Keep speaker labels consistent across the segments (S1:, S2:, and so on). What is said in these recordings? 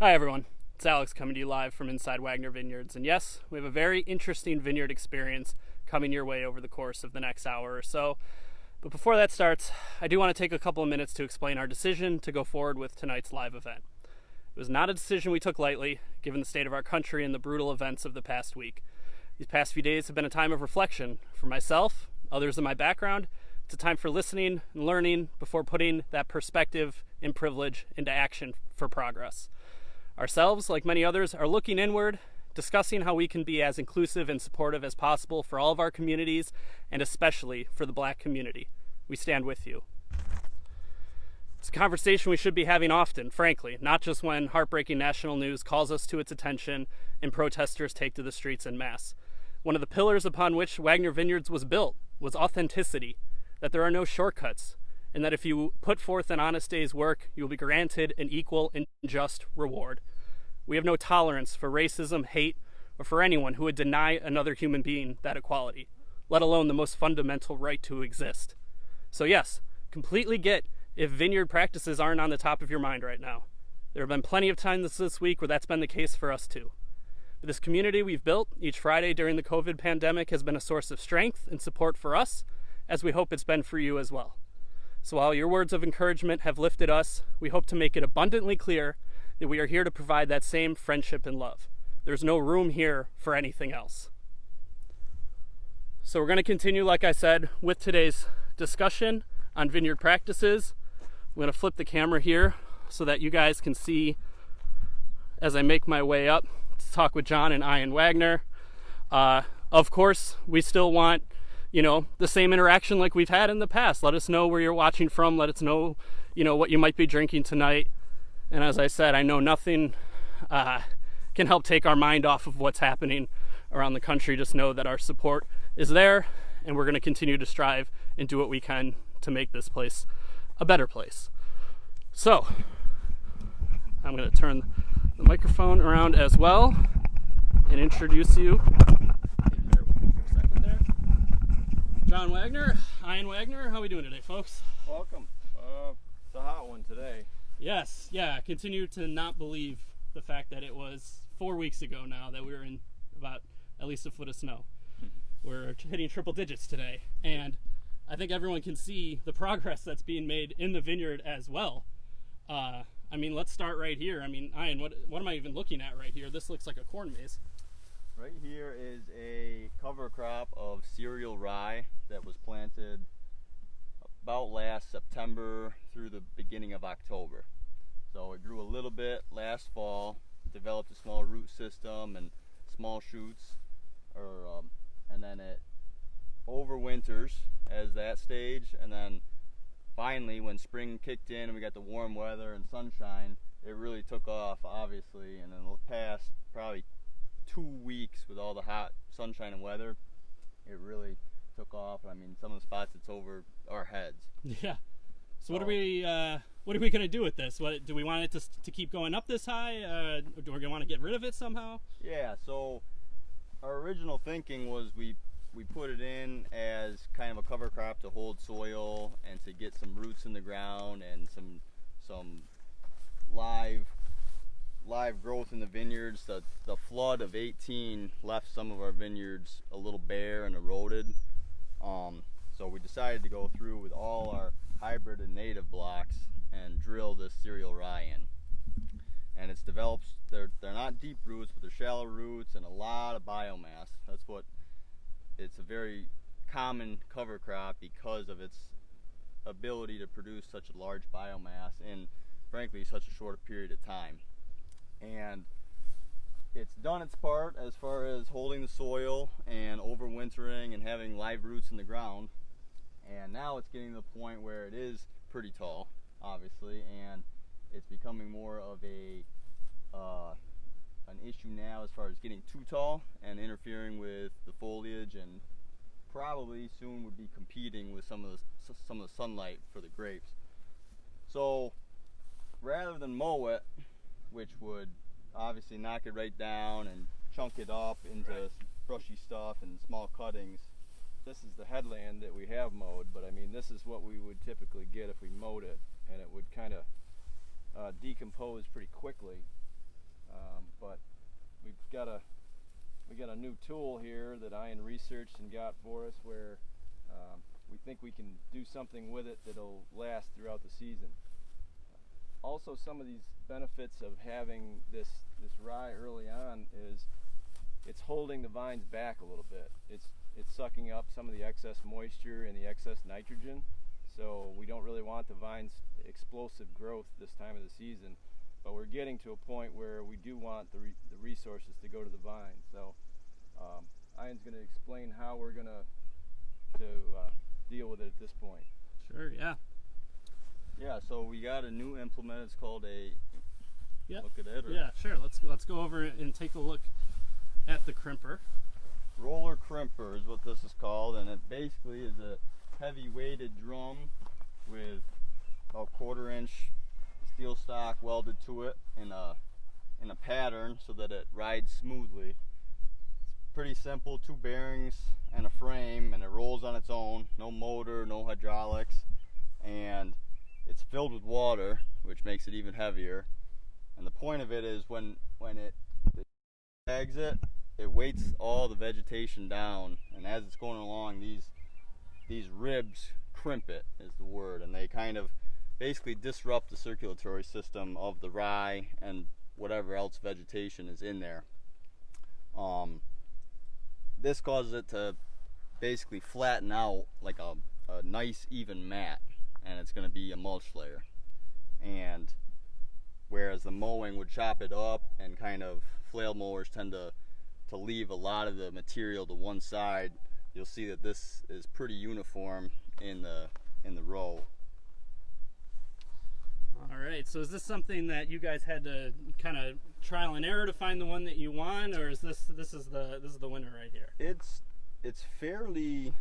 S1: Hi everyone, it's Alex coming to you live from inside Wagner Vineyards, and yes, we have a very interesting vineyard experience coming your way over the course of the next hour or so. But before that starts, I do want to take a couple of minutes to explain our decision to go forward with tonight's live event. It was not a decision we took lightly, given the state of our country and the brutal events of the past week. These past few days have been a time of reflection for myself, others in my background. It's a time for listening and learning before putting that perspective and privilege into action for progress. Ourselves, like many others, are looking inward, discussing how we can be as inclusive and supportive as possible for all of our communities, and especially for the Black community. We stand with you. It's a conversation we should be having often, frankly, not just when heartbreaking national news calls us to its attention and protesters take to the streets en masse. One of the pillars upon which Wagner Vineyards was built was authenticity, that there are no shortcuts, and that if you put forth an honest day's work, you will be granted an equal and just reward. We have no tolerance for racism, hate, or for anyone who would deny another human being that equality, let alone the most fundamental right to exist. So yes, completely get if vineyard practices aren't on the top of your mind right now. There have been plenty of times this week where that's been the case for us too. But this community we've built each Friday during the COVID pandemic has been a source of strength and support for us, as we hope it's been for you as well. So while your words of encouragement have lifted us, we hope to make it abundantly clear that we are here to provide that same friendship and love. There's no room here for anything else. So we're going to continue, like I said, with today's discussion on vineyard practices. I'm going to flip the camera here so that you guys can see as I make my way up to talk with John and Ian Wagner. Of course, we still want the same interaction like we've had in the past. Let us know where you're watching from. Let us know, what you might be drinking tonight. And as I said, I know nothing can help take our mind off of what's happening around the country. Just know that our support is there, and we're going to continue to strive and do what we can to make this place a better place. So, I'm going to turn the microphone around as well and introduce you. John Wagner, Ian Wagner, how are we doing today, folks?
S2: Welcome. It's a hot one today.
S1: Yes, I continue to not believe the fact that it was 4 weeks ago now that we were in about at least a foot of snow. We're hitting triple digits today, and I think everyone can see the progress that's being made in the vineyard as well. Let's start right here. Ian, what am I even looking at right here? This looks like a corn maze.
S2: Right here is a cover crop of cereal rye that was planted about last September through the beginning of October. So it grew a little bit last fall, developed a small root system and small shoots, and then it overwinters as that stage, and then finally when spring kicked in and we got the warm weather and sunshine, it really took off, obviously, and in the past probably 2 weeks with all the hot sunshine and weather, it really took off. Some of the spots it's over our heads.
S1: Yeah. So what are we going to do with this? What do we want it to keep going up this high? Do we want to get rid of it somehow?
S2: Yeah. So our original thinking was we put it in as kind of a cover crop to hold soil and to get some roots in the ground and some live growth in the vineyards. The flood of 18 left some of our vineyards a little bare and eroded. So we decided to go through with all our hybrid and native blocks and drill this cereal rye in. And it's developed, they're not deep roots, but they're shallow roots and a lot of biomass. It's a very common cover crop because of its ability to produce such a large biomass in, frankly, such a short period of time. And it's done its part as far as holding the soil and overwintering and having live roots in the ground. And now it's getting to the point where it is pretty tall, obviously, and it's becoming more of an issue now as far as getting too tall and interfering with the foliage, and probably soon would be competing with some of the sunlight for the grapes. So rather than mow it, which would obviously knock it right down and chunk it up into brushy stuff and small cuttings,
S3: this is the headland that we have mowed, but this is what we would typically get if we mowed it, and it would kind of decompose pretty quickly. But we got a new tool here that Ian researched and got for us, where we think we can do something with it that'll last throughout the season. Also, some of these benefits of having this rye early on is it's holding the vines back a little bit. It's sucking up some of the excess moisture and the excess nitrogen, so we don't really want the vines explosive growth this time of the season, but we're getting to a point where we do want the resources to go to the vine. So Ian's going to explain how we're going to deal with it at this point.
S1: Sure, yeah.
S2: Yeah, so we got a new implement. It's called a,
S1: Yep.
S2: look at it. Or
S1: Yeah, sure. Let's go over and take a look at the Crimper.
S2: Roller Crimper is what this is called, and it basically is a heavy weighted drum with about 1/4 inch steel stock welded to it in a pattern so that it rides smoothly. It's pretty simple, 2 bearings and a frame, and it rolls on its own, no motor, no hydraulics, and it's filled with water, which makes it even heavier. And the point of it is when it tags it, it weights all the vegetation down, and as it's going along, these ribs crimp it is the word, and they kind of basically disrupt the circulatory system of the rye and whatever else vegetation is in there. This causes it to basically flatten out like a nice even mat, and it's going to be a mulch layer. And whereas the mowing would chop it up, and kind of flail mowers tend to leave a lot of the material to one side, you'll see that this is pretty uniform in the row.
S1: All right. So is this something that you guys had to kind of trial and error to find the one that you want, or is this is the winner right here?
S2: It's fairly,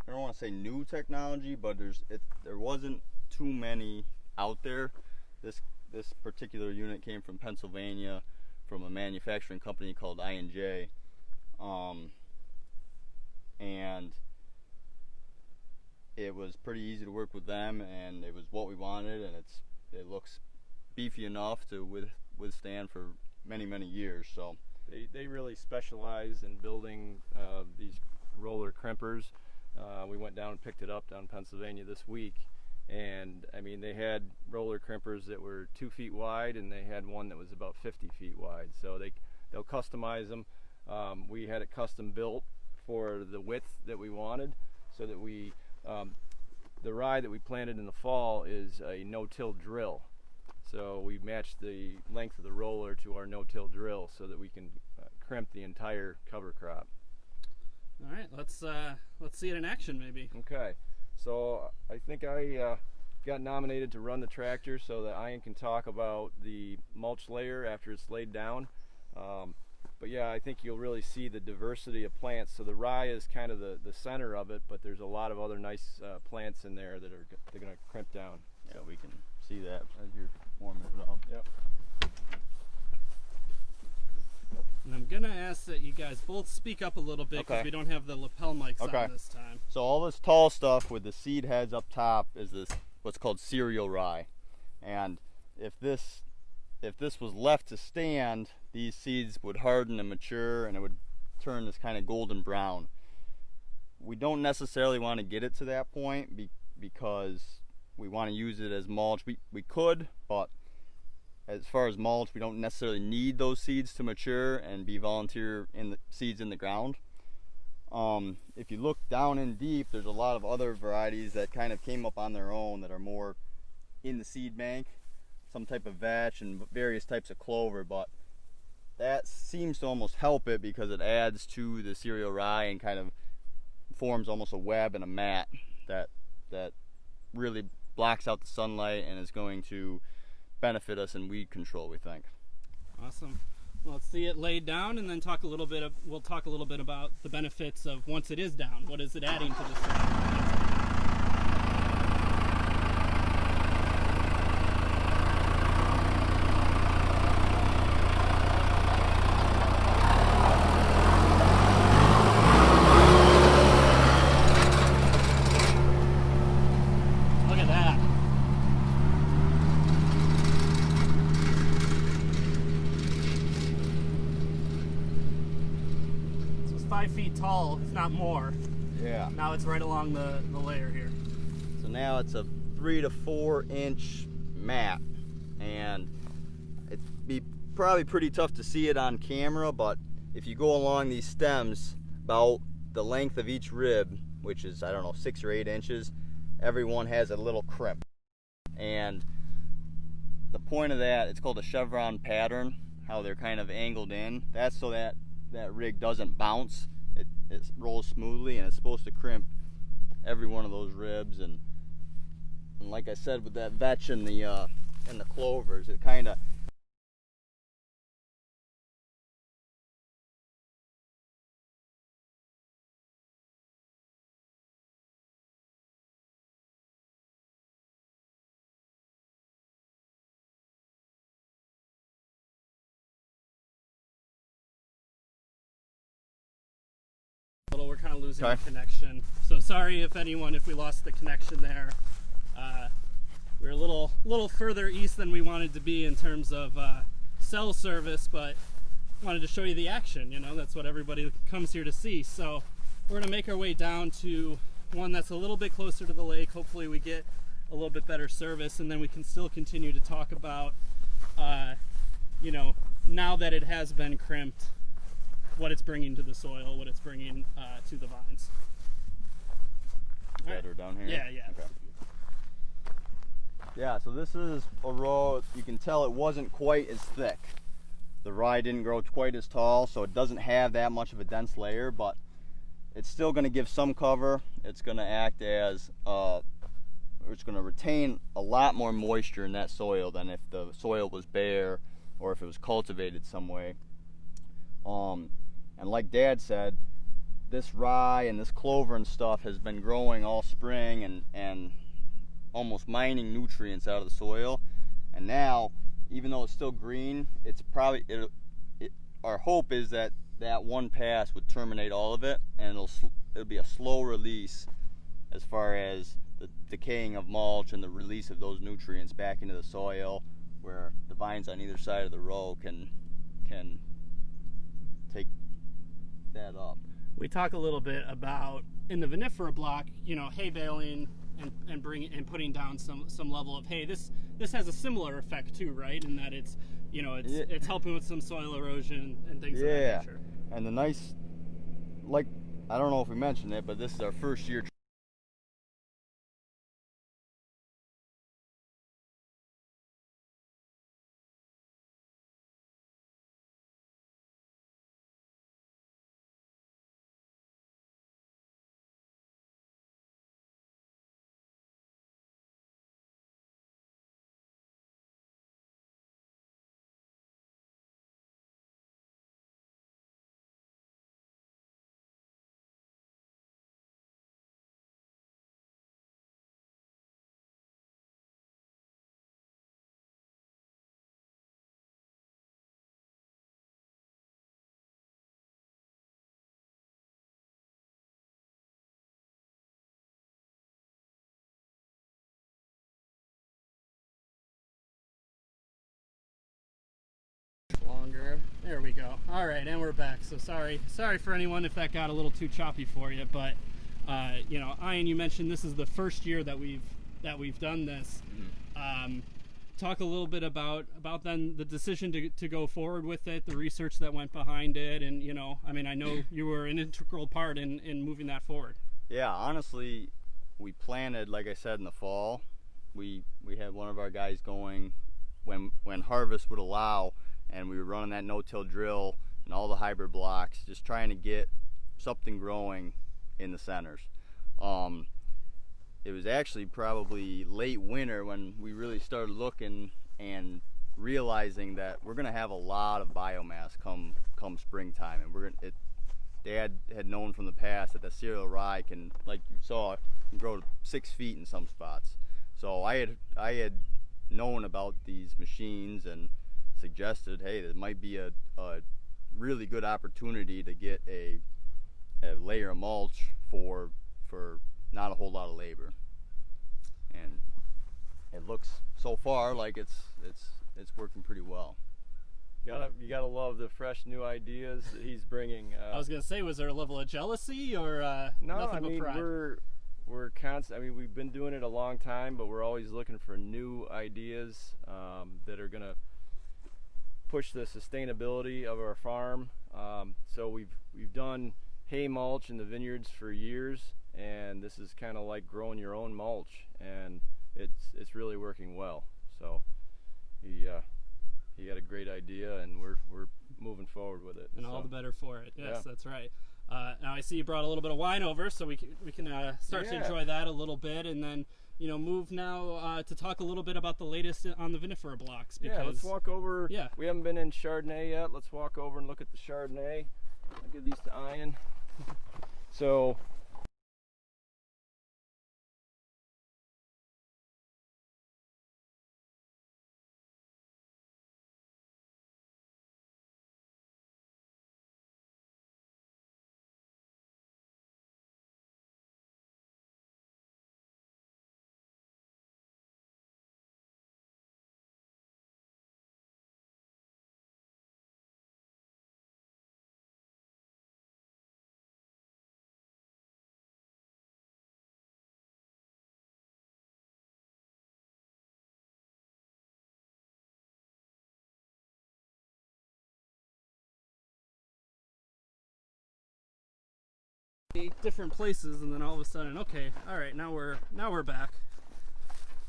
S2: I don't want to say new technology, but there wasn't too many out there. This particular unit came from Pennsylvania, from a manufacturing company called I&J, and it was pretty easy to work with them, and it was what we wanted, and it looks beefy enough to withstand for many years. So
S3: they really specialize in building these roller crimpers. We went down and picked it up down in Pennsylvania this week, and I mean, they had roller crimpers that were 2 feet wide, and they had one that was about 50 feet wide. So they'll customize them. We had it custom built for the width that we wanted, so that the rye that we planted in the fall is a no-till drill. So we matched the length of the roller to our no-till drill so that we can crimp the entire cover crop.
S1: All right, let's see it in action, maybe.
S3: Okay, so I think I got nominated to run the tractor so that Ian can talk about the mulch layer after it's laid down. But yeah, I think you'll really see the diversity of plants. So the rye is kind of the center of it, but there's a lot of other nice plants in there that they're going to crimp down.
S2: yeah, we can see that as you're warming it up.
S3: Yep.
S1: And I'm gonna ask that you guys both speak up a little bit, because
S2: Okay.
S1: we don't have the lapel mics
S2: Okay.
S1: on this time.
S2: So all this tall stuff with the seed heads up top is this what's called cereal rye, and if this was left to stand, these seeds would harden and mature, and it would turn this kind of golden brown. We don't necessarily want to get it to that point because we want to use it as mulch. We could, but as far as mulch, we don't necessarily need those seeds to mature and be volunteer seeds in the ground. If you look down in deep, there's a lot of other varieties that kind of came up on their own that are more in the seed bank, some type of vetch and various types of clover, but that seems to almost help it because it adds to the cereal rye and kind of forms almost a web and a mat that really blocks out the sunlight and is going to benefit us in weed control, we think.
S1: Awesome. Well, let's see it laid down, and then we'll talk a little bit about the benefits of once it is down. What is it adding to the soil? Look at that. 5 feet tall, if not more.
S2: Yeah.
S1: Now it's right along the layer here.
S2: So now it's a 3 to 4 inch mat, and it'd be probably pretty tough to see it on camera, but if you go along these stems about the length of each rib, which is, I don't know, 6 or 8 inches, every one has a little crimp. And the point of that, it's called a chevron pattern, how they're kind of angled in. That's so that rig doesn't bounce. It rolls smoothly, and it's supposed to crimp every one of those ribs. And like I said, with that vetch and the clovers, it kind of
S1: We're kind of losing the connection, so sorry if we lost the connection there. We're a little further east than we wanted to be in terms of cell service, but wanted to show you the action. You know, that's what everybody comes here to see. So we're gonna make our way down to one that's a little bit closer to the lake. Hopefully we get a little bit better service, and then we can still continue to talk about you know, now that it has been crimped, what it's bringing to the soil, what it's bringing to the vines.
S2: better down here.
S1: Yeah.
S2: Okay. Yeah, so this is a row, you can tell it wasn't quite as thick. The rye didn't grow quite as tall, so it doesn't have that much of a dense layer, but it's still going to give some cover. It's going to act as, it's going to retain a lot more moisture in that soil than if the soil was bare or if it was cultivated some way. And like Dad said, this rye and this clover and stuff has been growing all spring and almost mining nutrients out of the soil. And now, even though it's still green, it's probably, our hope is that one pass would terminate all of it, and it'll be a slow release as far as the decaying of mulch and the release of those nutrients back into the soil, where the vines on either side of the row can take that up.
S1: We talk a little bit about, in the vinifera block, you know, hay baling and putting down some level of hay. This has a similar effect too, right? In that it's, you know, it's helping with some soil erosion and things of that nature.
S2: And the nice, like, I don't know if we mentioned it, but this is our first year
S1: longer. There we go. All right, and we're back. So sorry for anyone if that got a little too choppy for you, but you know, Ian, you mentioned this is the first year that we've done this. Talk a little bit about then the decision to go forward with it, the research that went behind it, and you know, I mean, I know you were an integral part in moving that forward.
S2: Yeah, honestly, we planted, like I said, in the fall. We had one of our guys going when harvest would allow, and we were running that no-till drill and all the hybrid blocks, just trying to get something growing in the centers. It was actually probably late winter when we really started looking and realizing that we're going to have a lot of biomass come springtime, and Dad had known from the past that the cereal rye can, like you saw, can grow to 6 feet in some spots. So I had known about these machines and suggested, hey, there might be a really good opportunity to get a layer of mulch for not a whole lot of labor. And it looks so far like it's working pretty well.
S3: You gotta love the fresh new ideas that he's bringing.
S1: I was gonna say, was there a level of jealousy or
S3: no?
S1: nothing
S3: I
S1: but
S3: mean,
S1: pride?
S3: we're constant. I mean, we've been doing it a long time, but we're always looking for new ideas that are gonna push the sustainability of our farm. So we've done hay mulch in the vineyards for years, and this is kind of like growing your own mulch, and it's really working well. So he got a great idea, and we're moving forward with it.
S1: And all the better for it. Yes,
S3: Yeah.
S1: that's right. Now I see you brought a little bit of wine over, so we can start to
S3: Yeah.
S1: enjoy that a little bit, and then move now to talk a little bit about the latest on the vinifera blocks. Because,
S3: yeah, let's walk over.
S1: Yeah.
S3: We haven't been in Chardonnay yet. Let's walk over and look at the Chardonnay. I'll give these to Ian. So.
S1: different places, and then all of a sudden, okay, all right, now we're back.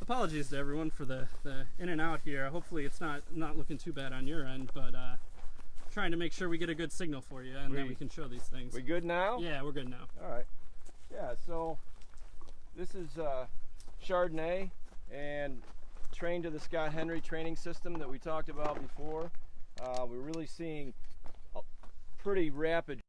S1: Apologies to everyone for the in and out here. Hopefully it's not looking too bad on your end, but trying to make sure we get a good signal for you, and then we can show these things.
S3: We good now?
S1: Yeah, we're good now.
S3: All right. Yeah, so this is Chardonnay, and trained to the Scott Henry training system that we talked about before. We're really seeing a pretty rapid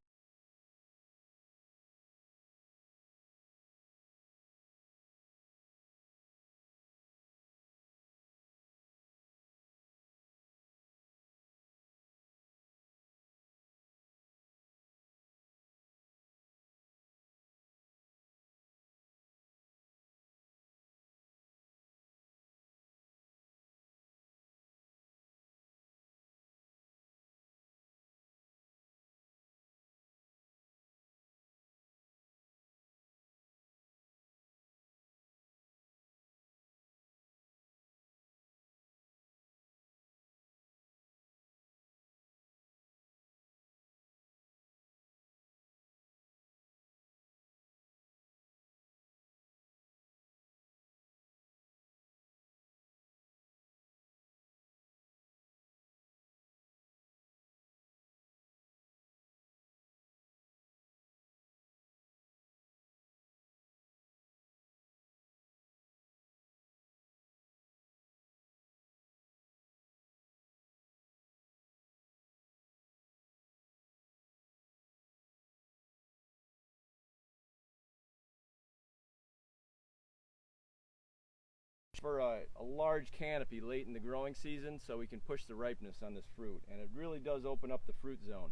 S3: for a large canopy late in the growing season, so we can push the ripeness on this fruit, and it really does open up the fruit zone.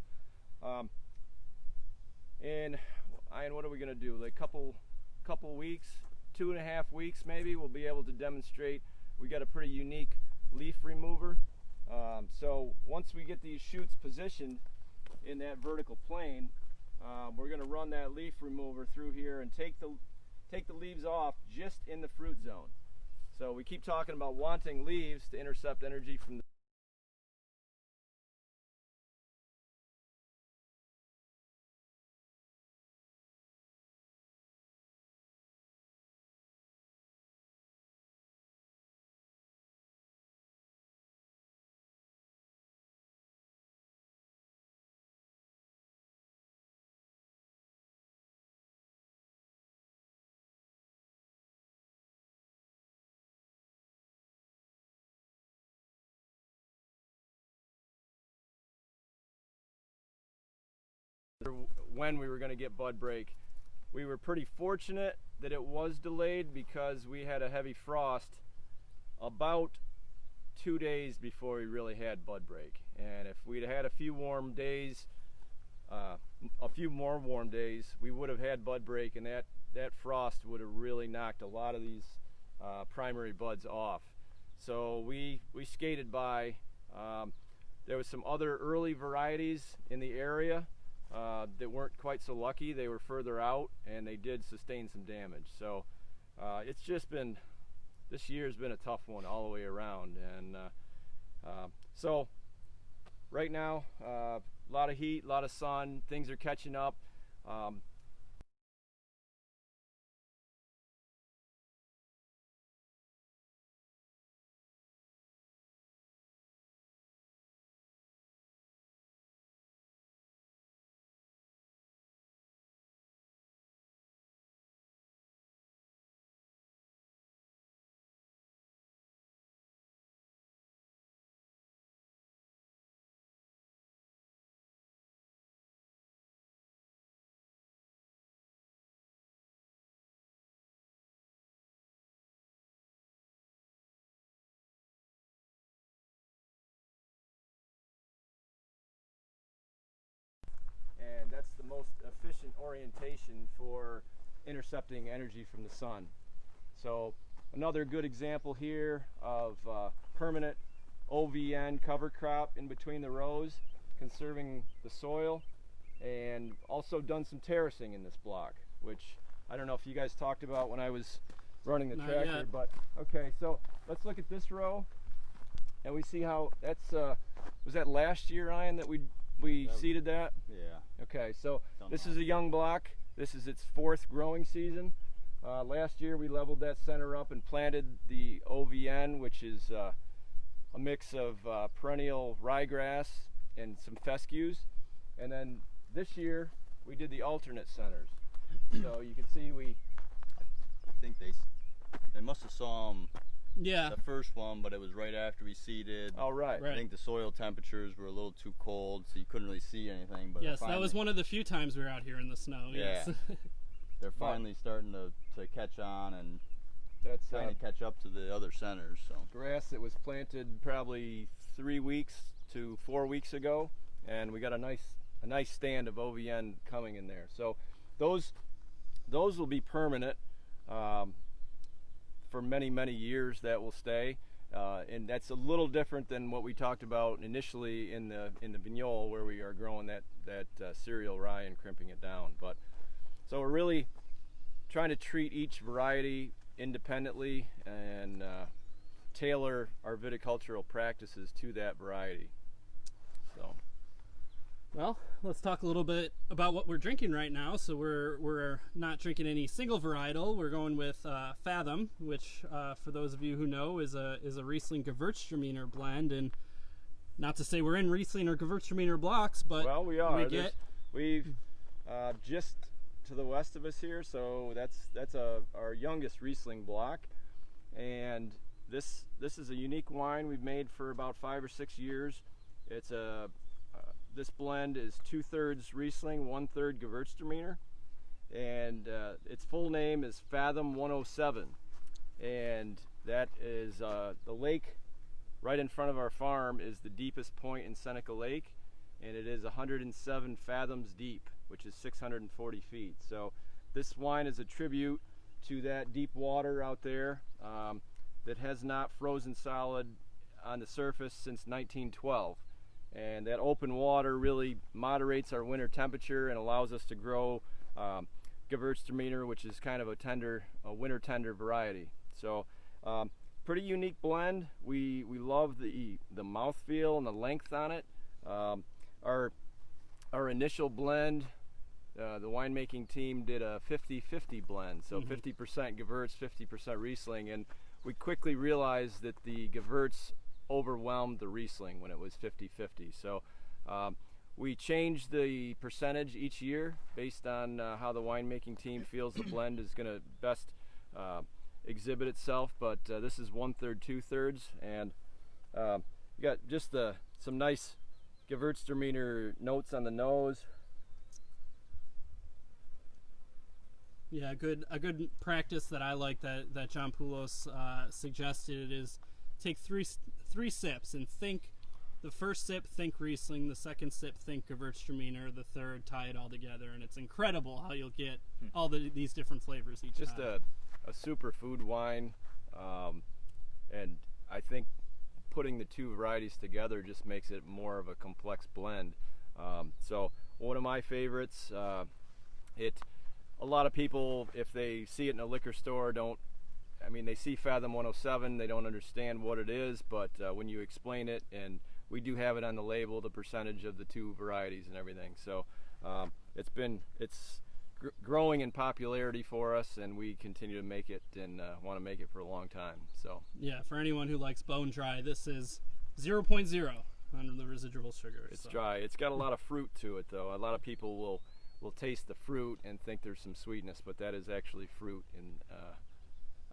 S3: And Ian, what are we going to do? Like couple weeks, 2.5 weeks maybe, we'll be able to demonstrate. We got a pretty unique leaf remover. So once we get these shoots positioned in that vertical plane, we're going to run that leaf remover through here and take the leaves off just in the fruit zone. So we keep talking about wanting leaves to intercept energy from the when we were going to get bud break. We were pretty fortunate that it was delayed because we had a heavy frost about 2 days before we really had bud break. And if we'd had a few warm days, a few more warm days, we would have had bud break, and that frost would have really knocked a lot of these primary buds off. So we skated by. there was some other early varieties in the area that weren't quite so lucky. They were further out, and they did sustain some damage. So it's just been, this year's been a tough one all the way around. And so right now, a lot of heat, a lot of sun, things are catching up. And that's the most efficient orientation for intercepting energy from the sun. So another good example here of permanent OVN cover crop in between the rows, conserving the soil, and also done some terracing in this block, which I don't know if you guys talked about when I was running the
S1: Not
S3: tractor,
S1: yet.
S3: but okay, so let's look at this row, and we see how that's, was that last year, Ryan, that we seeded that?
S2: Yeah.
S3: Okay, so
S2: Done
S3: this
S2: last
S3: is a young block. This is its 4th growing season. Last year we leveled that center up and planted the OVN, which is a mix of perennial ryegrass and some fescues. And then this year we did the alternate centers. So you can see
S2: I think they must have saw them
S1: Yeah.
S2: the first one, but it was right after we seeded.
S3: all right.
S1: Right.
S2: I think the soil temperatures were a little too cold, so you couldn't really see anything. But
S1: Yes, that was one of the few times we were out here in the snow.
S2: Yeah.
S1: Yes.
S2: They're finally starting to catch on and
S3: That's
S2: trying to catch up to the other centers. So
S3: grass that was planted probably 3 weeks to 4 weeks ago, and we got a nice stand of OVN coming in there. So those will be permanent for many years. That will stay, and that's a little different than what we talked about initially in the vignole, where we are growing that cereal rye and crimping it down. But so we're really trying to treat each variety independently and tailor our viticultural practices to that variety. So
S1: Well, let's talk a little bit about what we're drinking right now. So we're not drinking any single varietal. We're going with Fathom, which for those of you who know is a Riesling Gewürztraminer blend. And not to say we're in Riesling or Gewürztraminer blocks, but
S3: well, we are.
S1: We've
S3: Just to the west of us here, so that's our youngest Riesling block, and this is a unique wine we've made for about 5 or 6 years. It's this blend is 2/3 Riesling, 1/3 Gewürztraminer, and its full name is Fathom 107, and that is the lake right in front of our farm is the deepest point in Seneca Lake, and it is 107 fathoms deep, which is 640 feet. So this wine is a tribute to that deep water out there that has not frozen solid on the surface since 1912. And that open water really moderates our winter temperature and allows us to grow Gewürztraminer, which is kind of a winter tender variety. So pretty unique blend. We love the mouthfeel and the length on it. Our initial blend, the winemaking team did a 50-50 blend, so 50% Gewürz, 50% Riesling, and we quickly realized that the Gewürz overwhelmed the Riesling when it was 50-50. So we changed the percentage each year based on how the winemaking team feels the blend is going to best exhibit itself, but this is 1/3, 2/3, and you got just some nice Gewürztraminer notes on the nose.
S1: Yeah, a good practice that I like that John Poulos suggested is take three sips and think. The first sip, think Riesling. The second sip, think Gewürztraminer. The third, tie it all together, and it's incredible how you'll get all these different flavors each
S3: Just
S1: time.
S3: a super food wine, and I think putting the two varieties together just makes it more of a complex blend. So one of my favorites, a lot of people, if they see it in a liquor store, they see Fathom 107, they don't understand what it is, but when you explain it, and we do have it on the label, the percentage of the two varieties and everything. So it's growing in popularity for us, and we continue to make it and want to make it for a long time. So
S1: yeah, for anyone who likes bone dry, this is 0.0 under the residual sugar.
S3: It's dry. It's got a lot of fruit to it, though. A lot of people will taste the fruit and think there's some sweetness, but that is actually fruit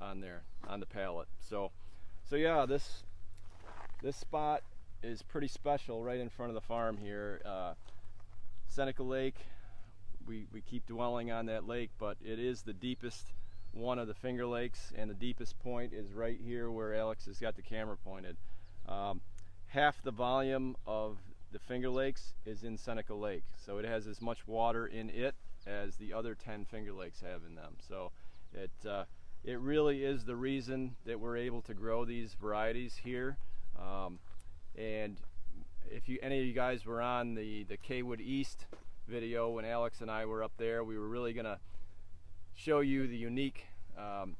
S3: on the palate. So yeah, this spot is pretty special, right in front of the farm here. Seneca Lake. We keep dwelling on that lake, but it is the deepest one of the Finger Lakes, and the deepest point is right here where Alex has got the camera pointed. Half the volume of the Finger Lakes is in Seneca Lake, so it has as much water in it as the other 10 Finger Lakes have in them. So it really is the reason that we're able to grow these varieties here. And if any of you guys were on the Kaywood East video when Alex and I were up there, we were really gonna show you the unique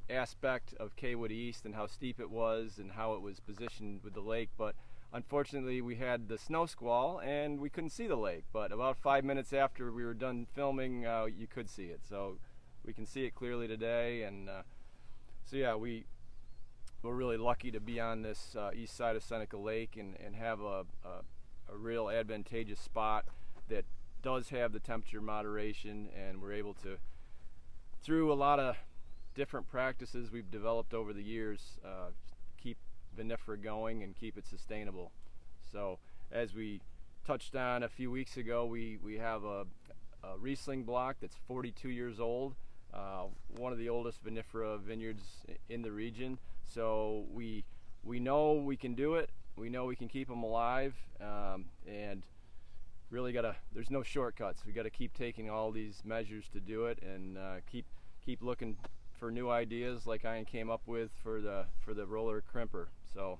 S3: aspect of Kaywood East and how steep it was and how it was positioned with the lake, but unfortunately we had the snow squall and we couldn't see the lake. But about 5 minutes after we were done filming, you could see it, so we can see it clearly today. And so yeah, we're really lucky to be on this east side of Seneca Lake and have a real advantageous spot that does have the temperature moderation, and we're able to, through a lot of different practices we've developed over the years, keep vinifera going and keep it sustainable. So as we touched on a few weeks ago, we have a Riesling block that's 42 years old, one of the oldest vinifera vineyards in the region. So we know we can do it, we know we can keep them alive, and really there's no shortcuts. We got to keep taking all these measures to do it, and keep looking for new ideas like Ian came up with for the roller crimper. So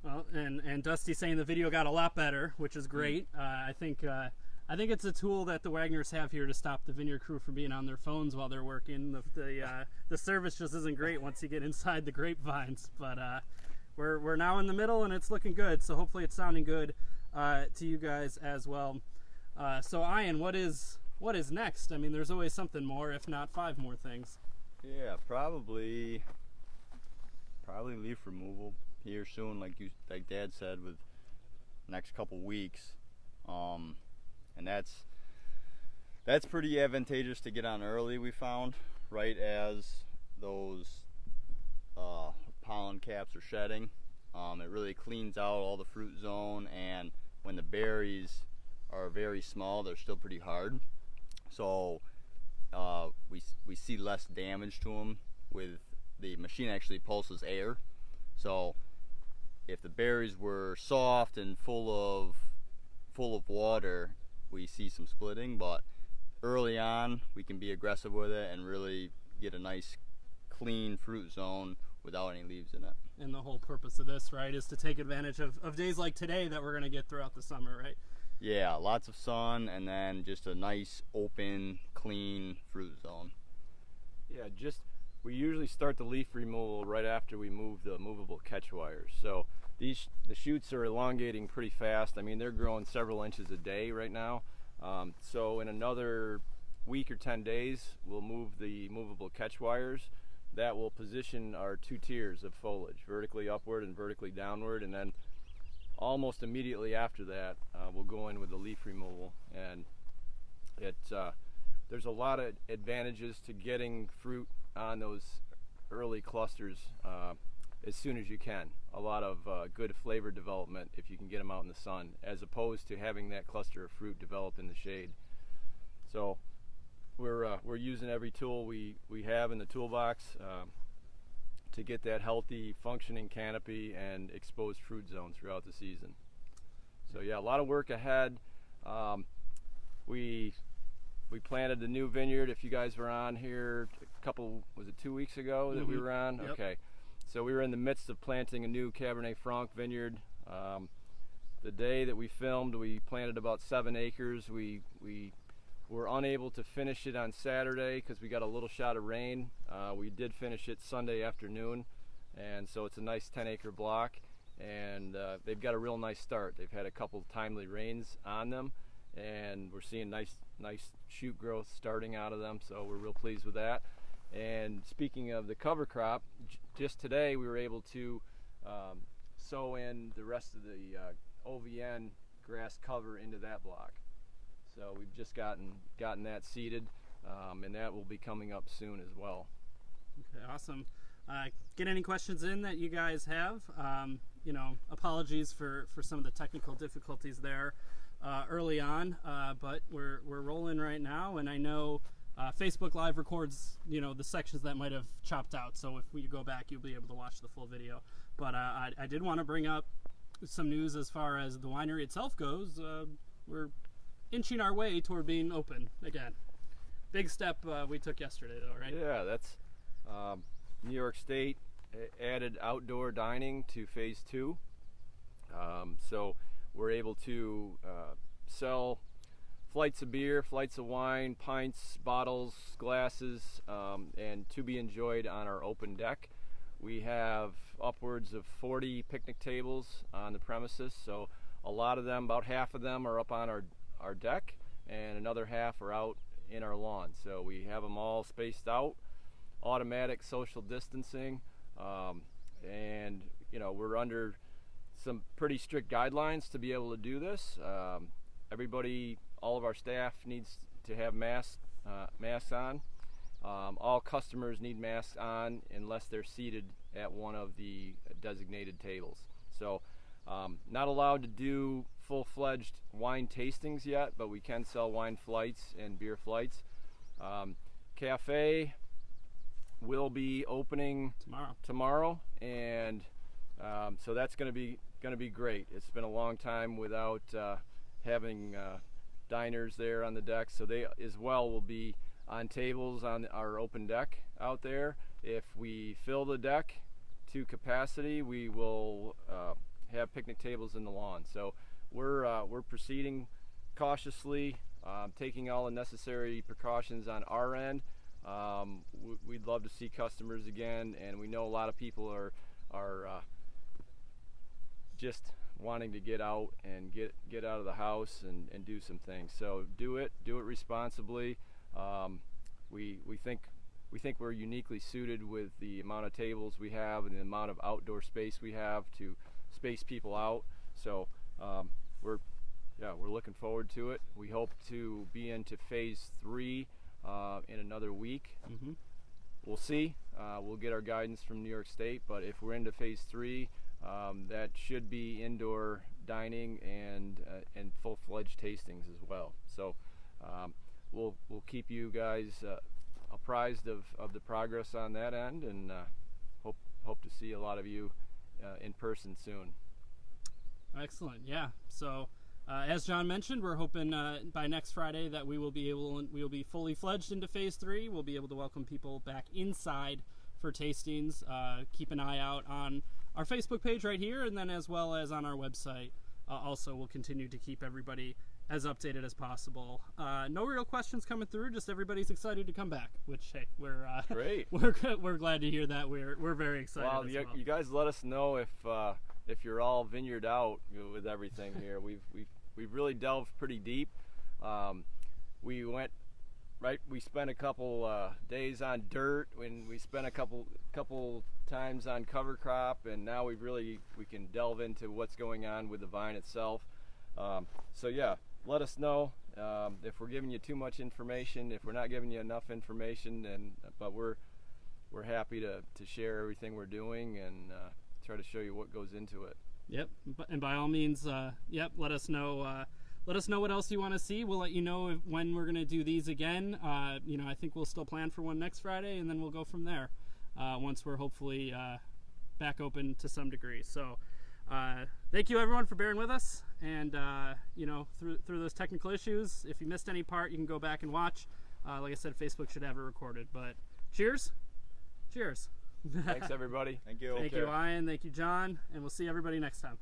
S1: well, and Dusty saying the video got a lot better, which is great. I think it's a tool that the Wagners have here to stop the vineyard crew from being on their phones while they're working. The service just isn't great once you get inside the grapevines, but we're now in the middle and it's looking good, so hopefully it's sounding good to you guys as well. So Ian, what is next? I mean, there's always something more, if not 5 more things.
S2: Yeah, probably leaf removal here soon, like Dad said, with next couple weeks, and that's pretty advantageous to get on early. We found right as those pollen caps are shedding. It really cleans out all the fruit zone, and when the berries are very small, they're still pretty hard. So we see less damage to them. With the machine actually pulses air. So if the berries were soft and full of water, we see some splitting. But early on, we can be aggressive with it and really get a nice clean fruit zone without any leaves in it.
S1: And the whole purpose of this, right, is to take advantage of days like today that we're going to get throughout the summer, right?
S2: Yeah, lots of sun, and then just a nice open clean fruit zone.
S3: Yeah, we usually start the leaf removal right after we move the movable catch wires. So the shoots are elongating pretty fast. I mean, they're growing several inches a day right now. So in another week or 10 days, we'll move the movable catch wires. That will position our 2 tiers of foliage, vertically upward and vertically downward, and then almost immediately after that, we'll go in with the leaf removal. And there's a lot of advantages to getting fruit on those early clusters as soon as you can. A lot of good flavor development if you can get them out in the sun, as opposed to having that cluster of fruit develop in the shade. So we're using every tool we have in the toolbox to get that healthy functioning canopy and exposed fruit zone throughout the season. So yeah, a lot of work ahead. We planted the new vineyard. If you guys were on here a couple, was it 2 weeks ago that we were on?
S1: Yep.
S3: Okay. So we were in the midst of planting a new Cabernet Franc vineyard. The day that we filmed, we planted about 7 acres. We were unable to finish it on Saturday because we got a little shot of rain. We did finish it Sunday afternoon, and so it's a nice 10-acre block, and they've got a real nice start. They've had a couple timely rains on them, and we're seeing nice shoot growth starting out of them, so we're real pleased with that. And speaking of the cover crop, just today we were able to sow in the rest of the OVN grass cover into that block. So we've just gotten that seeded, and that will be coming up soon as well.
S1: Okay, awesome. Get any questions in that you guys have. Apologies for some of the technical difficulties there early on, but we're rolling right now, and I know Facebook Live records the sections that might have chopped out, so if we go back you'll be able to watch the full video. But I did want to bring up some news as far as the winery itself goes. We're inching our way toward being open again. Big step we took yesterday though, right?
S3: Yeah, that's New York State added outdoor dining to phase 2. So we're able to sell flights of beer, flights of wine, pints, bottles, glasses, and to be enjoyed on our open deck. We have upwards of 40 picnic tables on the premises, so a lot of them, about half of them, are up on our deck, and another half are out in our lawn. So we have them all spaced out, automatic social distancing, and we're under some pretty strict guidelines to be able to do this. Everybody, all of our staff needs to have masks on. All customers need masks on unless they're seated at one of the designated tables. So not allowed to do full-fledged wine tastings yet, but we can sell wine flights and beer flights. Cafe will be opening tomorrow, and so that's going to be great. It's been a long time without having diners there on the deck, so they as well will be on tables on our open deck out there. If we fill the deck to capacity, we will have picnic tables in the lawn. So we're proceeding cautiously, taking all the necessary precautions on our end. We'd love to see customers again, and we know a lot of people are just wanting to get out and get out of the house and do some things. So do it responsibly. We think we're uniquely suited with the amount of tables we have and the amount of outdoor space we have to space people out. So we're looking forward to it. We hope to be into phase 3 in another week.
S1: Mm-hmm.
S3: We'll see. We'll get our guidance from New York State, but if we're into phase 3, that should be indoor dining and full-fledged tastings as well. So we'll keep you guys apprised of the progress on that end, and hope to see a lot of you in person soon.
S1: Excellent. Yeah. So as John mentioned, we're hoping by next Friday that we will be fully fledged into phase 3. We'll be able to welcome people back inside for tastings. Keep an eye out on our Facebook page right here, and then as well as on our website. Also, we'll continue to keep everybody as updated as possible. No real questions coming through, just everybody's excited to come back, which, hey, we're
S3: great.
S1: We're glad to hear that. We're very excited.
S3: Well, you guys let us know if you're all vineyard out with everything here. We've really delved pretty deep. We spent a couple days on dirt, when we spent a couple times on cover crop, and now we can delve into what's going on with the vine itself. So yeah, let us know if we're giving you too much information, if we're not giving you enough information, but we're happy to share everything we're doing and try to show you what goes into it.
S1: Yep, and by all means, let us know. Let us know what else you want to see. We'll let you know when we're going to do these again. I think we'll still plan for one next Friday, and then we'll go from there once we're hopefully back open to some degree. So thank you everyone for bearing with us, and through those technical issues. If you missed any part, you can go back and watch. Like I said, Facebook should have it recorded. But cheers.
S3: Thanks, everybody.
S2: Thank you.
S1: Thank you, Ian. Thank you, John. And we'll see everybody next time.